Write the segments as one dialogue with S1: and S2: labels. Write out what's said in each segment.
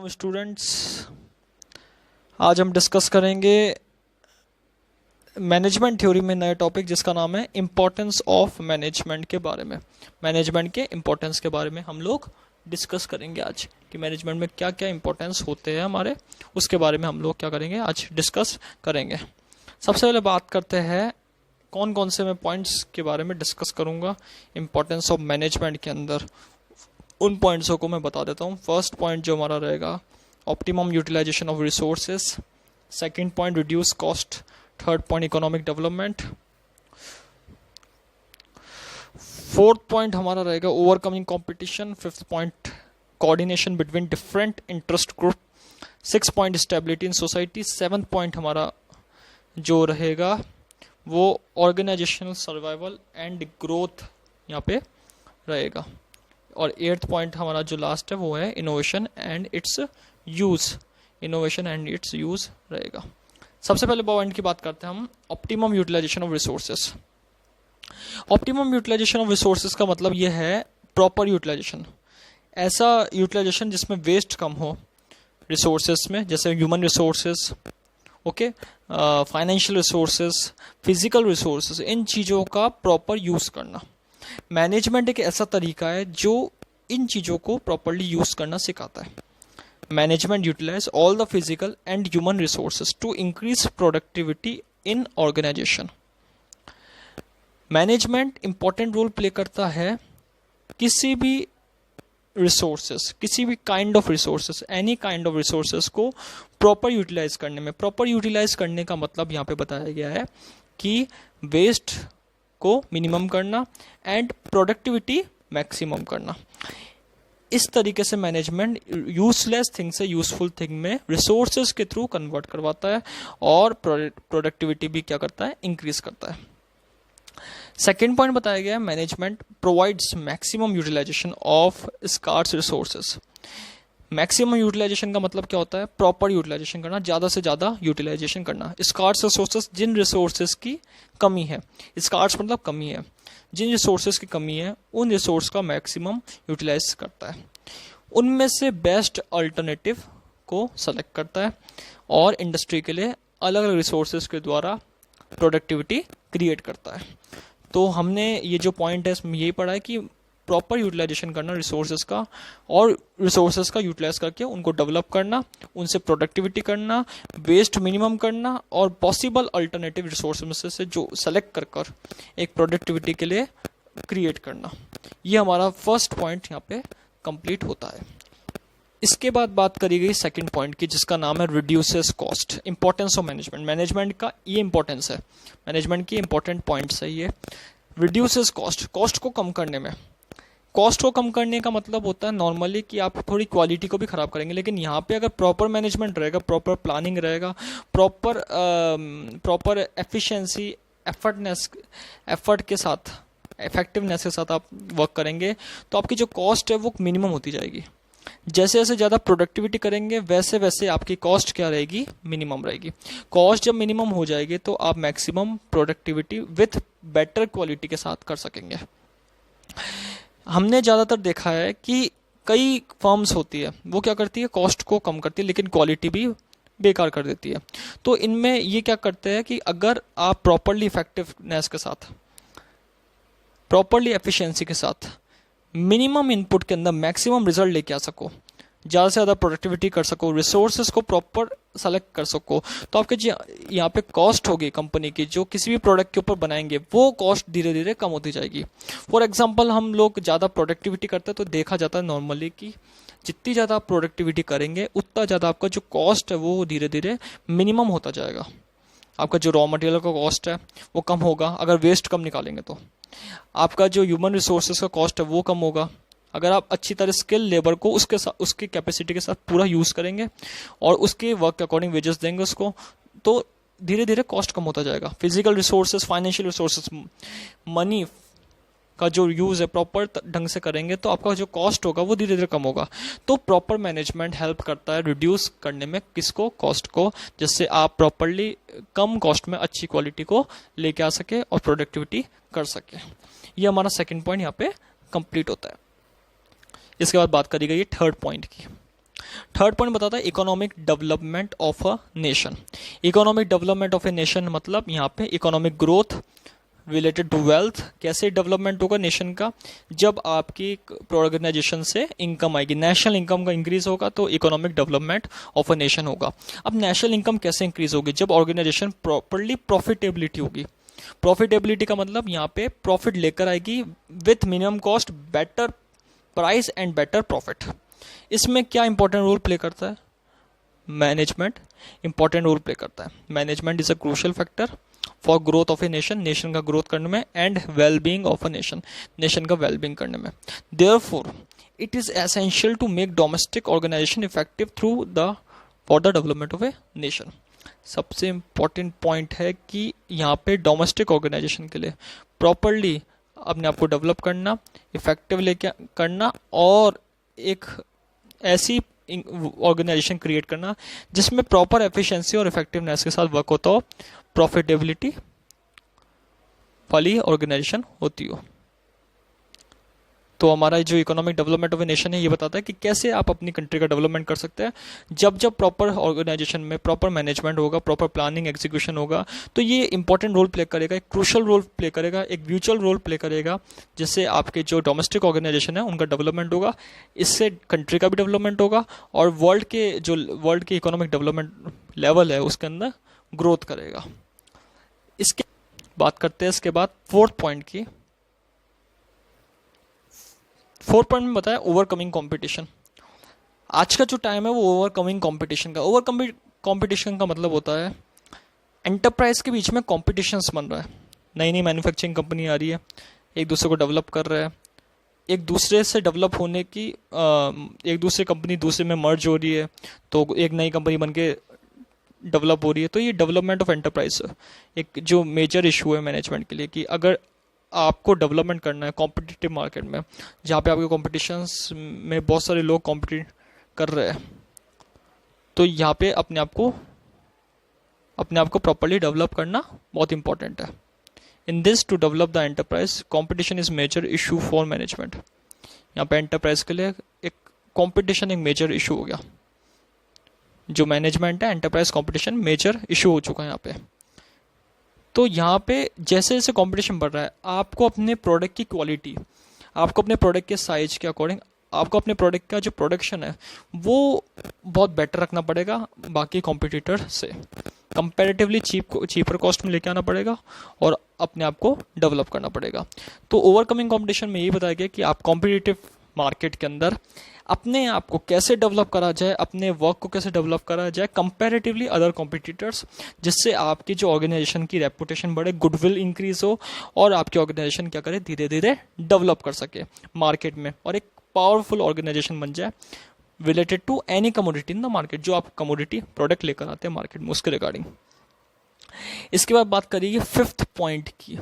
S1: Welcome students. आज हम discuss करेंगे मैनेजमेंट थ्योरी में नया टॉपिक जिसका नाम है इम्पोर्टेंस ऑफ मैनेजमेंट के बारे में। मैनेजमेंट के इम्पोर्टेंस के बारे में हम लोग डिस्कस करेंगे आज कि मैनेजमेंट में क्या क्या इम्पोर्टेंस होते हैं हमारे, उसके बारे में हम लोग क्या करेंगे आज डिस्कस करेंगे। सबसे पहले बात करते हैं कौन कौन से मैं पॉइंट्स के बारे में डिस्कस करूंगा इम्पोर्टेंस ऑफ मैनेजमेंट के अंदर। उन पॉइंट्सों को मैं बता देता हूँ। फर्स्ट पॉइंट जो हमारा रहेगा optimum utilisation of resources, second point reduce cost, third point economic development, fourth point हमारा रहेगा overcoming competition, fifth point coordination between different interest group, six point stability in society, seventh point हमारा जो रहेगा वो organisational survival and growth यहाँ पे रहेगा, और एट्थ पॉइंट हमारा जो लास्ट है वो है innovation and its use. Innovation and its use रहेगा। सबसे पहले पॉइंट की बात करते हैं हम optimum utilisation of resources. Optimum utilisation of resources का मतलब ये है प्रॉपर यूटिलाइजेशन, ऐसा यूटिलाइजेशन जिसमें वेस्ट कम हो रिसोर्सेस में, जैसे human resources, okay, financial resources, physical resources, इन चीज़ों का प्रॉपर यूज करना। मैनेजमेंट एक ऐसा तरीका है जो इन चीज़ों को प्रॉपरली यूज करना सिखाता है। Management utilize all the physical and human resources to increase productivity in organization. Management important role play करता है किसी भी रिसोर्सेस, किसी भी kind of resources, any kind of resources को प्रॉपर यूटिलाइज करने में। प्रॉपर यूटिलाइज करने का मतलब यहाँ पे बताया गया है कि वेस्ट को मिनिमम करना एंड प्रोडक्टिविटी मैक्सिमम करना। इस तरीके से मैनेजमेंट यूजलेस थिंग से यूजफुल थिंग में रिसोर्सेज के थ्रू कन्वर्ट करवाता है और प्रोडक्टिविटी भी क्या करता है, इंक्रीज करता है। सेकेंड पॉइंट बताया गया है management provides maximum utilization of scarce resources. Maximum utilization का मतलब क्या होता है, प्रॉपर यूटिलाइजेशन करना, ज़्यादा से ज़्यादा यूटिलाइजेशन करना। स्कार्स रिसोर्सेज, जिन रिसोर्सेज की कमी है, स्कार्स मतलब कमी है, जिन रिसोर्सेज की कमी है उन रिसोर्स का मैक्सिमम यूटिलाइज करता है, उनमें से बेस्ट अल्टरनेटिव को सेलेक्ट करता है और इंडस्ट्री के लिए अलग अलग रिसोर्सेज के द्वारा प्रोडक्टिविटी क्रिएट करता है। तो हमने ये जो पॉइंट है इसमें यही पढ़ा है कि प्रॉपर यूटिलाइजेशन करना रिसोर्सेज का, और रिसोर्सेज का यूटिलाइज करके उनको डेवलप करना, उनसे प्रोडक्टिविटी करना, वेस्ट मिनिमम करना और पॉसिबल अल्टरनेटिव रिसोर्सेज में से जो सेलेक्ट कर कर एक प्रोडक्टिविटी के लिए क्रिएट करना। ये हमारा फर्स्ट पॉइंट यहाँ पे कंप्लीट होता है। इसके बाद बात करी गई सेकंड पॉइंट की जिसका नाम है reduces cost. Importance of management, management का ये इंपॉर्टेंस है, मैनेजमेंट की इंपॉर्टेंट पॉइंट्स है ये। रिड्यूसेस कॉस्ट, कॉस्ट को कम करने में। कॉस्ट को कम करने का मतलब होता है नॉर्मली कि आप थोड़ी क्वालिटी को भी खराब करेंगे, लेकिन यहाँ पे अगर प्रॉपर मैनेजमेंट रहेगा, प्रॉपर प्लानिंग रहेगा, प्रॉपर एफिशिएंसी, एफर्ट के साथ, इफेक्टिवनेस के साथ आप वर्क करेंगे तो आपकी जो कॉस्ट है वो मिनिमम होती जाएगी। जैसे जैसे ज़्यादा प्रोडक्टिविटी करेंगे वैसे वैसे आपकी कॉस्ट क्या रहेगी, मिनिमम रहेगी। कॉस्ट जब मिनिमम हो जाएगी तो आप maximum productivity with better quality के साथ कर सकेंगे। हमने ज़्यादातर देखा है कि कई फर्म्स होती है वो क्या करती है, कॉस्ट को कम करती है लेकिन क्वालिटी भी बेकार कर देती है। तो इनमें ये क्या करते हैं कि अगर आप प्रॉपरली इफेक्टिवनेस के साथ, प्रॉपरली एफिशिएंसी के साथ, मिनिमम इनपुट के अंदर मैक्सिमम रिजल्ट लेके आ सको, ज़्यादा से ज़्यादा प्रोडक्टिविटी कर सको, रिसोर्सेज को प्रॉपर सेलेक्ट कर सको, तो आपके जो यहाँ पे कॉस्ट होगी कंपनी की जो किसी भी प्रोडक्ट के ऊपर बनाएंगे वो कॉस्ट धीरे धीरे कम होती जाएगी। फॉर एग्जांपल हम लोग ज़्यादा प्रोडक्टिविटी करते हैं तो देखा जाता है नॉर्मली कि जितनी ज़्यादा आप प्रोडक्टिविटी करेंगे उतना ज़्यादा आपका जो कॉस्ट है वो धीरे धीरे मिनिमम होता जाएगा। आपका जो रॉ मटेरियल का कॉस्ट है वो कम होगा अगर वेस्ट कम निकालेंगे तो। आपका जो ह्यूमन रिसोर्सेज का कॉस्ट है वो कम होगा अगर आप अच्छी तरह स्किल लेबर को उसके साथ, उसकी कैपेसिटी के साथ पूरा यूज़ करेंगे और उसके वर्क के अकॉर्डिंग वेजेस देंगे उसको, तो धीरे धीरे कॉस्ट कम होता जाएगा। Physical resources, financial resources, money का जो यूज़ है प्रॉपर ढंग से करेंगे तो आपका जो कॉस्ट होगा वो धीरे धीरे कम होगा। तो प्रॉपर मैनेजमेंट हेल्प करता है रिड्यूस करने में किसको, कॉस्ट को, जिससे आप प्रॉपरली कम कॉस्ट में अच्छी क्वालिटी को लेके आ सके और प्रोडक्टिविटी कर सके। ये हमारा सेकेंड पॉइंट यहाँ पे कंप्लीट होता है। इसके बाद बात करी गई है थर्ड पॉइंट की। थर्ड पॉइंट बताता है economic development of a nation. Economic development of a nation मतलब यहाँ पे economic growth related to wealth, कैसे डेवलपमेंट होगा नेशन का, जब आपकी ऑर्गेनाइजेशन से इनकम आएगी, नेशनल इनकम का इंक्रीज होगा तो economic development of a nation होगा। अब नेशनल इनकम कैसे इंक्रीज होगी, जब ऑर्गेनाइजेशन प्रॉपरली प्रॉफिटेबिलिटी होगी। प्रॉफिटेबिलिटी का मतलब यहाँ पे प्रॉफिट लेकर आएगी with minimum cost, better price and better profit. इसमें क्या इंपॉर्टेंट रोल प्ले करता है, मैनेजमेंट इंपॉर्टेंट रोल प्ले करता है। Management is a crucial factor for growth of a nation, nation का ग्रोथ करने में, and wellbeing of a nation, nation का वेलबींग करने में। Therefore it is essential to make domestic organization effective through the for the development of a nation. सबसे important point है कि यहाँ पे डोमेस्टिक ऑर्गेनाइजेशन के लिए प्रॉपरली अपने आप को डेवलप करना, इफेक्टिव लेके करना, और एक ऐसी ऑर्गेनाइजेशन क्रिएट करना जिसमें प्रॉपर एफिशिएंसी और इफेक्टिवनेस के साथ वर्क होता हो, प्रॉफिटेबिलिटी वाली ऑर्गेनाइजेशन होती हो। तो हमारा जो economic development of a nation है ये बताता है कि कैसे आप अपनी कंट्री का डेवलपमेंट कर सकते हैं। जब जब प्रॉपर ऑर्गेनाइजेशन में प्रॉपर मैनेजमेंट होगा, प्रॉपर प्लानिंग एग्जीक्यूशन होगा, तो ये इंपॉर्टेंट रोल प्ले करेगा, एक क्रूशियल रोल प्ले करेगा, एक म्यूचुअल रोल प्ले करेगा, जिससे आपके जो डोमेस्टिक ऑर्गेनाइजेशन है उनका डेवलपमेंट होगा, इससे कंट्री का भी डेवलपमेंट होगा, और वर्ल्ड के इकोनॉमिक डेवलपमेंट लेवल है उसके अंदर ग्रोथ करेगा। इसके बात करते हैं इसके बाद फोर्थ पॉइंट की। फोर्थ पॉइंट में बताया ओवरकमिंग कंपटीशन। आज का जो टाइम है वो ओवरकमिंग कंपटीशन का। ओवरकमिंग कंपटीशन का मतलब होता है एंटरप्राइज के बीच में कॉम्पिटिशन्स बन रहा है, नई नई मैन्युफैक्चरिंग कंपनी आ रही है, एक दूसरे को डेवलप कर रहा है, एक दूसरे से डेवलप होने की एक दूसरे कंपनी दूसरे में मर्ज हो रही है, तो एक नई कंपनी बन के डेवलप हो रही है। तो ये डेवलपमेंट ऑफ एंटरप्राइज एक जो मेजर इशू है मैनेजमेंट के लिए, कि अगर आपको डेवलपमेंट करना है कॉम्पिटिटिव मार्केट में, जहाँ पे आपके कॉम्पिटिशन्स में बहुत सारे लोग कॉम्पिटिट कर रहे हैं, तो यहाँ पे अपने आप को प्रॉपरली डेवलप करना बहुत इंपॉर्टेंट है। In this to develop the enterprise competition is major issue for management. यहाँ पे एंटरप्राइज के लिए एक कॉम्पिटिशन एक मेजर इशू हो गया। जो मैनेजमेंट है, एंटरप्राइज कॉम्पिटिशन मेजर इशू हो चुका है यहाँ पे। तो यहाँ पे जैसे जैसे कंपटीशन बढ़ रहा है, आपको अपने प्रोडक्ट की क्वालिटी, आपको अपने प्रोडक्ट के साइज के अकॉर्डिंग, आपको अपने प्रोडक्ट का जो प्रोडक्शन है वो बहुत बेटर रखना पड़ेगा, बाकी कॉम्पिटिटर से कंपैरेटिवली चीपर कॉस्ट में लेके आना पड़ेगा, और अपने आप को डेवलप करना पड़ेगा। तो ओवरकमिंग कंपटीशन में यही बताया गया कि आप कॉम्पिटिटिव मार्केट के अंदर अपने आप को कैसे डेवलप करा जाए, अपने वर्क को कैसे डेवलप करा जाए कंपैरेटिवली अदर कॉम्पिटिटर्स, जिससे आपकी जो ऑर्गेनाइजेशन की रेपुटेशन बढ़े, गुडविल इंक्रीज हो, और आपकी ऑर्गेनाइजेशन क्या करे, धीरे धीरे डेवलप कर सके मार्केट में, और एक पावरफुल ऑर्गेनाइजेशन बन जाए related to any commodity in the market, जो आप कमोडिटी प्रोडक्ट लेकर आते हैं मार्केट में उसके रिगार्डिंग। इसके बाद बात करिए फिफ्थ पॉइंट की।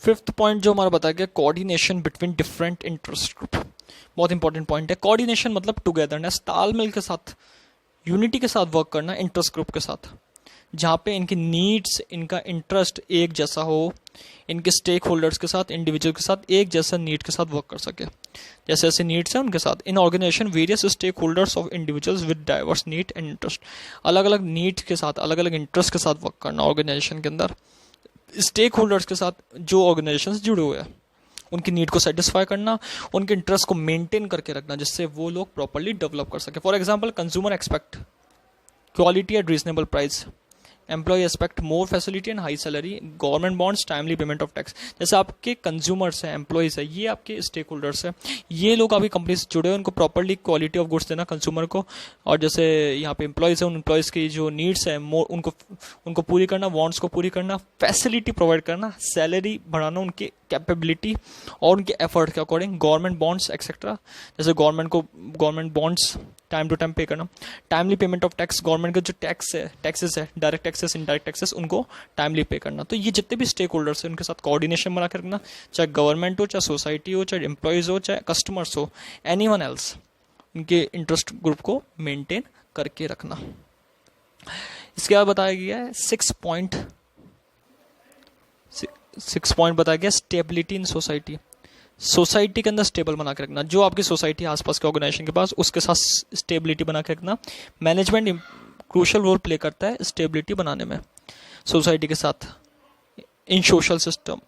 S1: फिफ्थ पॉइंट जो हमारा बताया गया, coordination between different interest group. बहुत इंपॉर्टेंट पॉइंट है। कोऑर्डिनेशन मतलब टुगेदरनेस, तालमेल के साथ, यूनिटी के साथ वर्क करना इंटरेस्ट ग्रुप के साथ, जहाँ पे इनकी नीड्स, इनका इंटरेस्ट एक जैसा हो, इनके स्टेक होल्डर्स के साथ, इंडिविजुअल के साथ एक जैसा नीड के साथ वर्क कर सके। जैसे जैसे नीड्स हैं उनके साथ, in organisation various stakeholders of individuals with diverse need and interest. अलग अलग नीड्स के साथ, अलग अलग इंटरेस्ट के साथ वर्क करना ऑर्गेनाइजेशन के अंदर। स्टेक होल्डर्स के साथ जो ऑर्गेनाइजेशन से जुड़े हुए हैं, उनकी नीड को सेटिस्फाई करना, उनके इंटरेस्ट को मेंटेन करके रखना, जिससे वो लोग प्रॉपर्ली डेवलप कर सके। For example, consumer expect quality at reasonable price, employ expect more facility and high salary, government bonds, timely payment of tax. जैसे आपके कंज्यूमर्स हैं, एम्प्लॉयज़ है, ये आपके स्टेक होल्डर्स हैं, ये लोग अभी कंपनी से जुड़े हैं, उनको प्रॉपर्ली क्वालिटी ऑफ गुड्स देना कंज्यूमर को, और जैसे यहाँ पे एम्प्लॉयज़ हैं, उन एम्प्लॉयज़ की जो नीड्स हैं उनको पूरी करना, वांट्स को पूरी करना, फैसिलिटी प्रोवाइड करना, सैलरी बढ़ाना, उनकी कैपेबिलिटी और उनके एफर्ट के अकॉर्डिंग, गवर्नमेंट बॉन्ड्स एक्सेट्रा, जैसे government bonds time to time pay करना, timely payment of tax, government का जो टैक्सेस है, डायरेक्ट टैक्सेस, इनडायरेक्ट टैक्सेस, उनको टाइमली पे करना। तो ये जितने भी स्टेक होल्डर्स हैं उनके साथ कोऑर्डिनेशन बना के रखना, चाहे गवर्नमेंट हो, चाहे सोसाइटी हो, चाहे एम्प्लॉयज़ हो, चाहे कस्टमर्स हो, एनीवन एल्स, उनके इंटरेस्ट ग्रुप को मेंटेन करके रखना। इसके बाद बताया गया है 6 पॉइंट बताया गया स्टेबिलिटी इन सोसाइटी। सोसाइटी के अंदर स्टेबल बना के रखना, जो आपकी सोसाइटी आसपास के ऑर्गेनाइजेशन के पास, उसके साथ स्टेबिलिटी बना के रखना। मैनेजमेंट क्रूशियल रोल प्ले करता है स्टेबिलिटी बनाने में सोसाइटी के साथ in social system.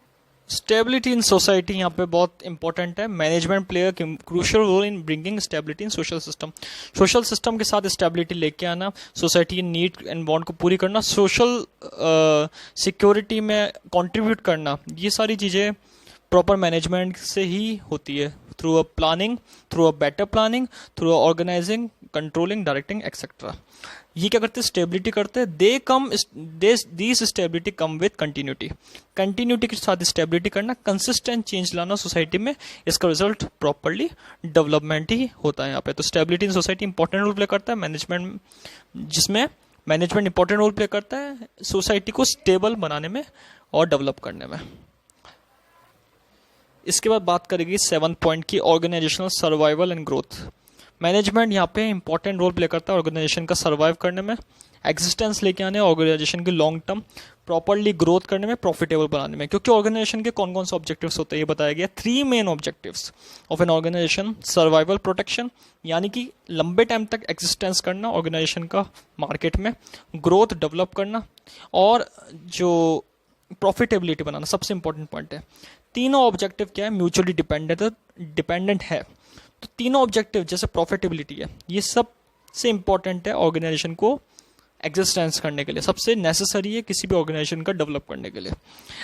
S1: Stability in society यहाँ पे बहुत इंपॉर्टेंट है। Management play a crucial role in bringing stability in social system. Social system के साथ स्टेबिलिटी लेके आना, सोसाइटी की नीड एंड वांट को पूरी करना, सोशल सिक्योरिटी में कंट्रीब्यूट करना, ये सारी चीज़ें प्रॉपर मैनेजमेंट से ही होती है, through a planning, through a better planning, through a organizing, controlling, directing etcetera. ये क्या करते हैं? स्टेबिलिटी करते हैं। These stability come with continuity. Continuity के साथ स्टेबिलिटी करना, कंसिस्टेंट चेंज लाना सोसाइटी में, इसका रिजल्ट प्रॉपरली डेवलपमेंट ही होता है यहाँ पे। तो stability in society important role play करता है मैनेजमेंट, जिसमें मैनेजमेंट इंपॉर्टेंट रोल प्ले करता है सोसाइटी को स्टेबल बनाने में और डेवलप करने में। इसके बाद बात करेगी 7 पॉइंट की, organizational survival and growth. Management यहाँ पे इंपॉर्टेंट रोल प्ले करता है ऑर्गेनाइजेशन का सर्वाइव करने में, एग्जिस्टेंस लेके आने, ऑर्गेनाइजेशन की लॉन्ग टर्म प्रॉपरली ग्रोथ करने में, प्रॉफिटेबल बनाने में। क्योंकि ऑर्गेनाइजेशन के कौन कौन से ऑब्जेक्टिव्स होते हैं ये बताया गया। 3 main objectives of an organization, survival, protection, यानी कि लंबे टाइम तक एग्जिस्टेंस करना ऑर्गेनाइजेशन का मार्केट में, ग्रोथ डेवलप करना, और जो प्रॉफिटेबिलिटी बनाना सबसे इंपॉर्टेंट पॉइंट है। तीनों ऑब्जेक्टिव क्या है? म्यूचुअली डिपेंडेंट है। तो तीनों ऑब्जेक्टिव जैसे प्रॉफिटेबिलिटी है, ये सबसे इंपॉर्टेंट है ऑर्गेनाइजेशन को एग्जिस्टेंस करने के लिए, सबसे नेसेसरी है किसी भी ऑर्गेनाइजेशन का डेवलप करने के लिए।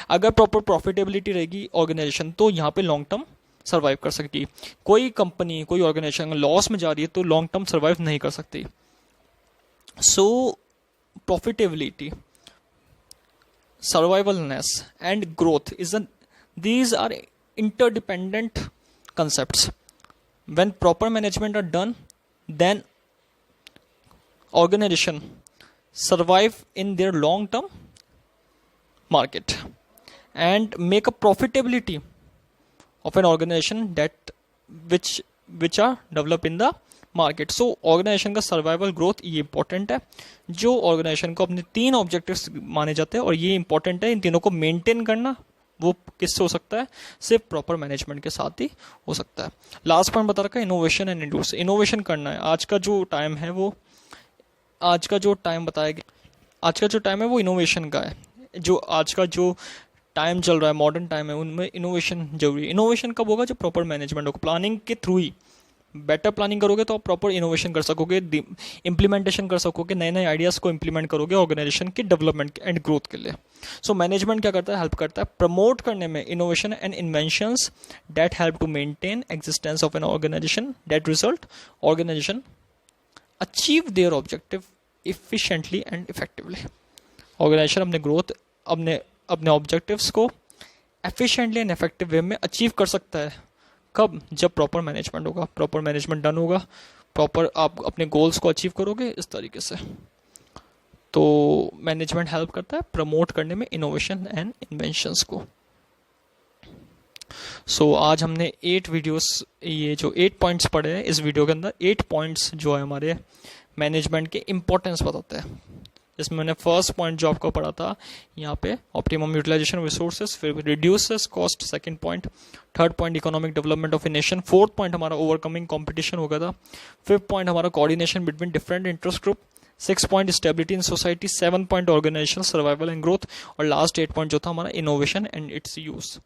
S1: अगर प्रॉपर प्रॉफिटेबिलिटी रहेगी ऑर्गेनाइजेशन, तो यहाँ पे लॉन्ग टर्म सर्वाइव कर सकती। कोई कंपनी, कोई ऑर्गेनाइजेशन लॉस में जा रही है तो लॉन्ग टर्म सर्वाइव नहीं कर सकती। सो profitability, survivalness and growth these are interdependent concepts. When proper management are done, then organization survive in their long term market and make a profitability of an organization which are developed in the market. So organization का survival growth ये important है, जो organisation को अपने 3 objectives माने जाते हैं, और ये इंपॉर्टेंट है इन तीनों को मेंटेन करना। वो किससे हो सकता है? सिर्फ प्रॉपर मैनेजमेंट के साथ ही हो सकता है। लास्ट पॉइंट बता रखा है इनोवेशन एंड इंड्यूस। इनोवेशन करना है। आज का जो टाइम है वो इनोवेशन का है। जो आज का जो टाइम चल रहा है, मॉडर्न टाइम है, उनमें इनोवेशन जरूरी है। इनोवेशन कब होगा? जब प्रॉपर मैनेजमेंट होगा। प्लानिंग के थ्रू ही, बेटर प्लानिंग करोगे तो आप प्रॉपर इनोवेशन कर सकोगे, इंप्लीमेंटेशन कर सकोगे, नए नए आइडियाज़ को इंप्लीमेंट करोगे ऑर्गेनाइजेशन के डेवलपमेंट एंड ग्रोथ के लिए। सो मैनेजमेंट क्या करता है? हेल्प करता है प्रमोट करने में innovation and inventions that help to maintain existence of an organization, that result organization achieve their objective efficiently and effectively. Organization अपने ग्रोथ, अपने ऑब्जेक्टिव्स को एफिशिएंटली एंड इफेक्टिव वे में अचीव कर सकता है। कब? जब प्रॉपर मैनेजमेंट होगा, प्रॉपर मैनेजमेंट डन होगा, प्रॉपर आप अपने गोल्स को अचीव करोगे इस तरीके से। तो मैनेजमेंट हेल्प करता है प्रमोट करने में इनोवेशन एंड इन्वेंशंस को। सो आज हमने 8 वीडियोस, ये जो 8 पॉइंट्स पढ़े हैं इस वीडियो के अंदर, 8 पॉइंट्स जो है हमारे मैनेजमेंट के इंपॉर्टेंस बताते हैं। जिसमें मैंने फर्स्ट पॉइंट जो आपको पढ़ा था यहाँ पे ऑप्टिमम यूटिलाइजेशन रिसोर्सेज, फिर reduces cost second point, third point economic development of a nation, fourth point हमारा ओवरकमिंग कंपटीशन हो गया था, फिफ्थ पॉइंट हमारा coordination between different interest group, 6 point stability in society, 7 point organization survival and growth, और last 8 point जो था हमारा innovation and its use.